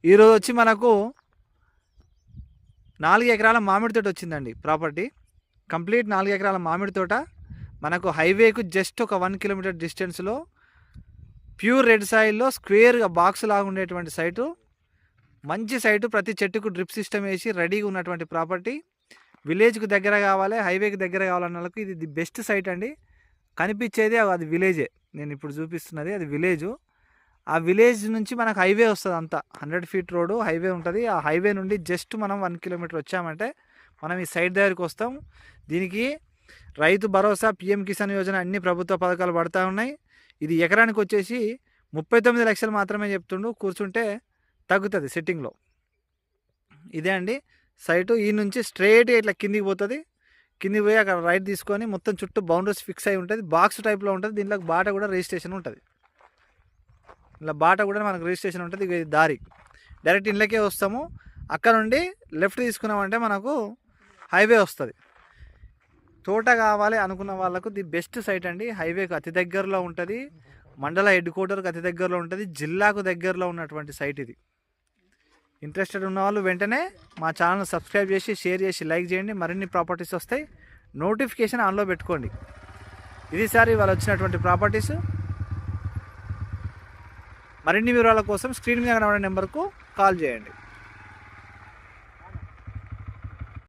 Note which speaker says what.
Speaker 1: ఈరోజు వచ్చి మనకు 4 ఎకరాల మామిడి తోట వచ్చిందండి ప్రాపర్టీ. కంప్లీట్ 4 ఎకరాల మామిడి తోట మనకు హైవేకు జస్ట్ ఒక 1 కిలోమీటర్ డిస్టెన్స్లో ప్యూర్ రెడ్ సాయిల్లో స్క్వేర్గా బాక్స్ లాగా ఉండేటువంటి సైటు. మంచి సైటు, ప్రతి చెట్టుకు డ్రిప్ సిస్టమ్ వేసి రెడీగా ఉన్నటువంటి ప్రాపర్టీ. విలేజ్కు దగ్గర కావాలి, హైవేకి దగ్గర కావాలన్న వాళ్ళకి ఇది ది బెస్ట్ సైట్ అండి. కనిపించేది అది విలేజే, నేను ఇప్పుడు చూపిస్తున్నది అది విలేజు. ఆ విలేజ్ నుంచి మనకు హైవే వస్తుంది, అంతా 100 ఫీట్ రోడ్డు హైవే ఉంటుంది. ఆ హైవే నుండి జస్ట్ మనం 1 కిలోమీటర్ వచ్చామంటే మనం ఈ సైట్ దగ్గరికి వస్తాం. దీనికి రైతు భరోసా, పిఎం కిసాన్ యోజన అన్ని ప్రభుత్వ పథకాలు పడుతూ ఉన్నాయి. ఇది ఎకరానికి వచ్చేసి 39 లక్షలు మాత్రమే చెప్తుండు, కూర్చుంటే తగ్గుతుంది సెట్టింగ్లో. ఇదే అండి సైటు. ఈ నుంచి స్ట్రైట్గా ఇట్లా కిందికి పోతుంది. కిందికి పోయి అక్కడ రైట్ తీసుకొని మొత్తం చుట్టూ బౌండరీస్ ఫిక్స్ అయి ఉంటుంది. బాక్స్ టైప్లో ఉంటుంది. దీంట్లో బాట కూడా రిజిస్ట్రేషన్ ఉంటుంది. ఇలా బాట కూడా మనకు రిజిస్ట్రేషన్ ఉంటుంది. ఇది దారి డైరెక్ట్ ఇళ్ళకే వస్తాము. అక్కడ నుండి లెఫ్ట్ తీసుకున్నామంటే మనకు హైవే వస్తుంది. తోట కావాలి అనుకున్న వాళ్ళకు ది బెస్ట్ సైట్ అండి. హైవేకు అతి దగ్గరలో ఉంటుంది, మండల హెడ్ క్వార్టర్కి అతి దగ్గరలో ఉంటుంది, జిల్లాకు దగ్గరలో ఉన్నటువంటి సైట్ ఇది. ఇంట్రెస్టెడ్ ఉన్న వాళ్ళు వెంటనే మా ఛానల్ సబ్స్క్రైబ్ చేసి, షేర్ చేసి, లైక్ చేయండి. మరిన్ని ప్రాపర్టీస్ వస్తాయి, నోటిఫికేషన్ ఆన్లో పెట్టుకోండి. ఇది సార్ ఇవాళ వచ్చినటువంటి ప్రాపర్టీస్. మరిన్ని వివరాల కోసం స్క్రీన్ మీద కనబడే నెంబర్కు కాల్ చేయండి.